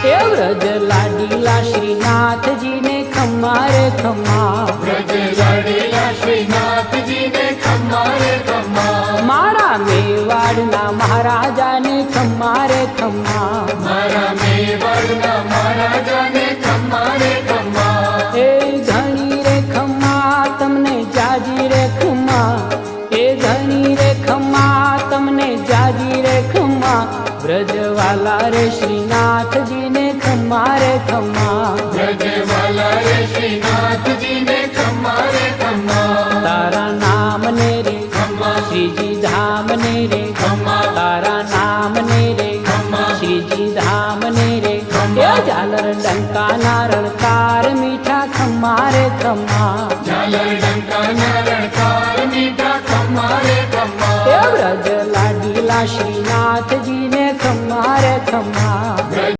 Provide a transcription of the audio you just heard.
એ વ્રજ લાડીલા શ્રીનાથજી ને ખમ્મા રે ખમ્મા, વ્રજ લાડીલા શ્રીનાથજી ને ખમ્મા રે ખમ્મા, મારા મેવાડના મહારાજાને ખમ્મા રે ખમ્મા, મારા મેવાડના મહારાજાને ખમ્મા રે ખમ્મા, એ ઘણી રે ખમ્મા તમને જાજી રે ખમ્મા, એ ઘણી રે ખમ્મા તમને જાજી રે ખમ્મા, વ્રજવાલા રે શ્રીનાથજી ને ખમ્મા રે ખમ્મા, વ્રજવાલા રે શ્રીનાથજી ને ખમ્મા રે ખમ્મા, તારા નામ ને રે ખમ્મા, શ્રીજી ધામ ને રે ખમ્મા, તારા નામ ને રે ખમ્મા, શ્રીજી ધામ ને રે ખમ્મા, એ ઝાલર ડંકા ના રણકાર મીઠા ખમ્મા રે ખમ્મા, ઝાલર ડંકાના રણકાર મીઠા ખમ્મા રે ખમ્મા, એ વ્રજ લાડીલા શ્રીનાથજી ને ખમ્મા રે ખમ્મા.